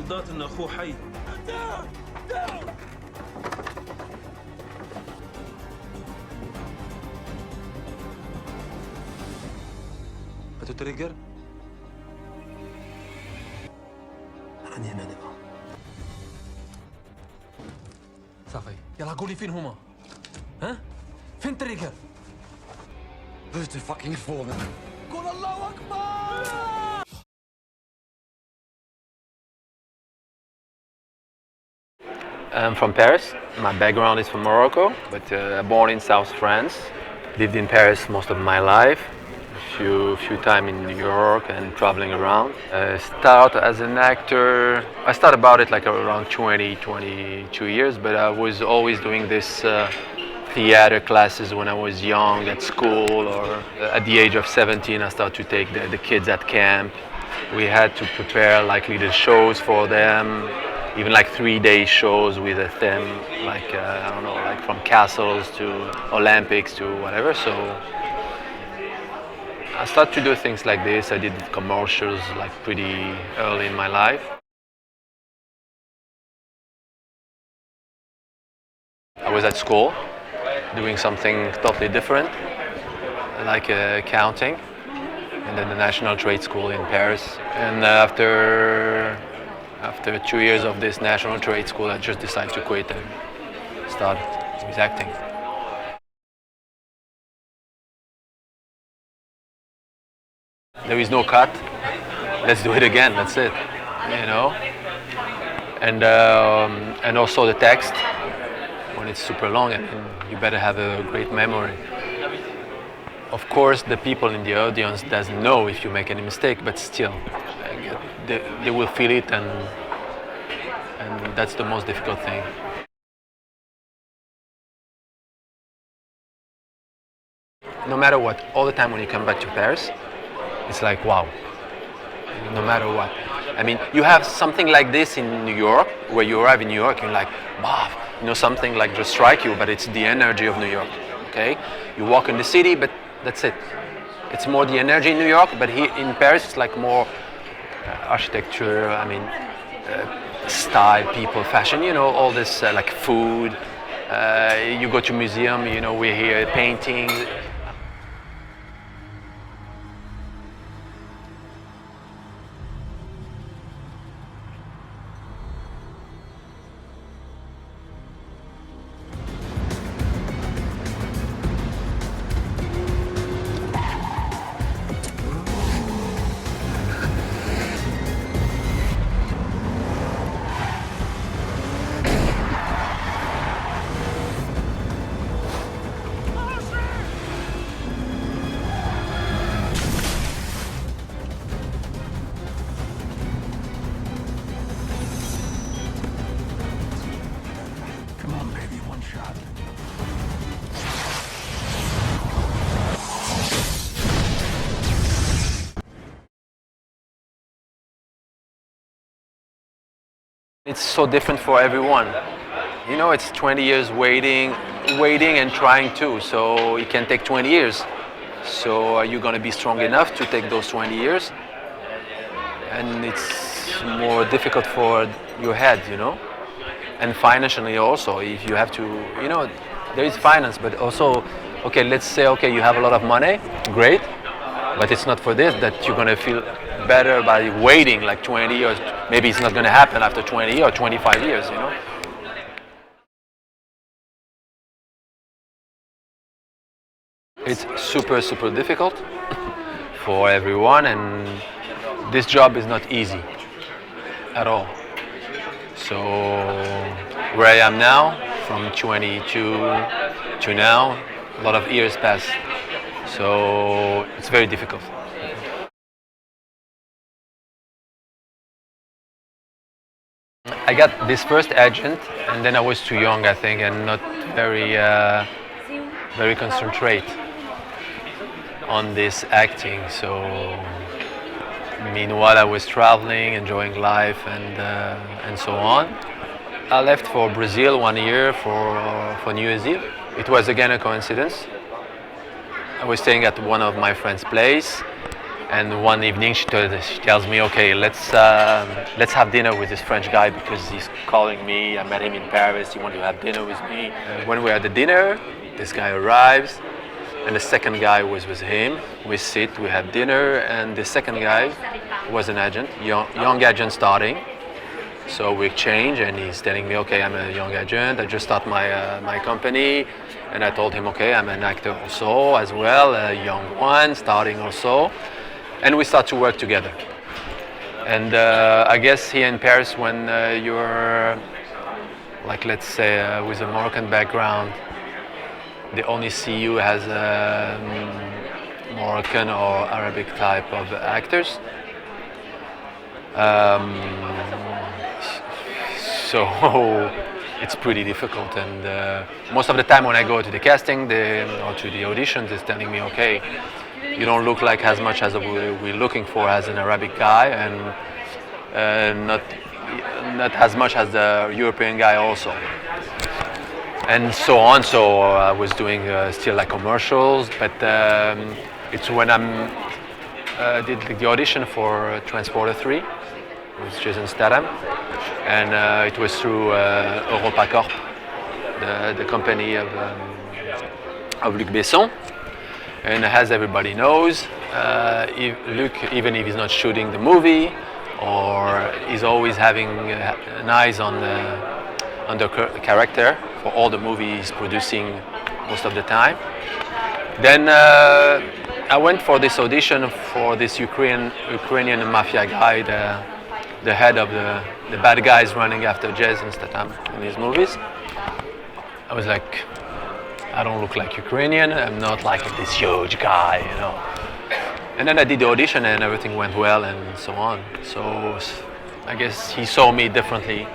مضات إن أخوه حي. هاتوا التريجر. عندي هنا دابا. صافي، يلا قولي فين هما؟ ها؟ فين التريجر؟ Who's the fucking foreman? قول الله أكبر! I'm from Paris. My background is from Morocco, but born in South France. Lived in Paris most of my life. Few time in New York and traveling around. Start as an actor. I started about it like around 22 years, but I was always doing this theater classes when I was young at school, or at the age of 17 I started to take the kids at camp. We had to prepare like little shows for them, even like 3-day shows with a theme, like I don't know, like from castles to Olympics to whatever. So I started to do things like this. I did commercials like pretty early in my life. I was at school doing something totally different, like accounting, and then the National Trade School in Paris. And after 2 years of this National Trade School, I just decided to quit and start with acting. There is no cut. Let's do it again. That's it, you know. And also the text. When it's super long, I mean, you better have a great memory. Of course, the people in the audience doesn't know if you make any mistake, but still, they will feel it, and that's the most difficult thing. No matter what, all the time when you come back to Paris, it's like, wow, no matter what. I mean, you have something like this in New York, where you arrive in New York, you're like, wow, you know, something like just strike you, but it's the energy of New York, okay? You walk in the city, but that's it. It's more the energy in New York, but here in Paris, it's like more architecture, I mean, style, people, fashion, you know, all this like food. You go to museum, you know, we hear paintings. It's so different for everyone. You know, it's 20 years waiting and trying too, so it can take 20 years. So are you going to be strong enough to take those 20 years? And it's more difficult for your head, you know? And financially also, if you have to, you know, there is finance, but also, okay, let's say, okay, you have a lot of money, great, but it's not for this that you're going to feel better by waiting like 20 years. Maybe it's not going to happen after 20 or 25 years, you know? It's super, super difficult for everyone, and this job is not easy at all. So where I am now, from 22 to now, a lot of years pass. So it's very difficult. I got this first agent, and then I was too young, I think, and not very concentrate on this acting. So meanwhile, I was traveling, enjoying life, and so on. I left for Brazil 1 year for New Year's Eve. It was again a coincidence. I was staying at one of my friend's place, And one evening she tells me, okay, let's have dinner with this French guy because he's calling me. I met him in Paris. He wanted to have dinner with me. When we're at the dinner, this guy arrives, and the second guy was with him. We sit, we have dinner, and the second guy was an agent, young agent starting. So we exchange, and he's telling me, okay, I'm a young agent. I just start my company, and I told him, okay, I'm an actor also as well, a young one starting also. And we start to work together. And I guess here in Paris, when you're, like, let's say, with a Moroccan background, they only see you as a Moroccan or Arabic type of actors. So it's pretty difficult. And most of the time when I go to the casting or to the auditions, it's telling me, okay, you don't look like as much as we're looking for as an Arabic guy, and not as much as the European guy also, and so on. So I was doing still like commercials, but it's when I did the audition for Transporter 3 with Jason Statham, and it was through EuropaCorp, the company of Luc Besson. And as everybody knows, Luc, even if he's not shooting the movie, or he's always having an eyes on the character for all the movies he's producing most of the time. Then I went for this audition for this Ukrainian mafia guy, the head of the bad guys running after Jason Statham in his movies. I was like, I don't look like Ukrainian, I'm not like this huge guy, you know. And then I did the audition and everything went well and so on. So I guess he saw me differently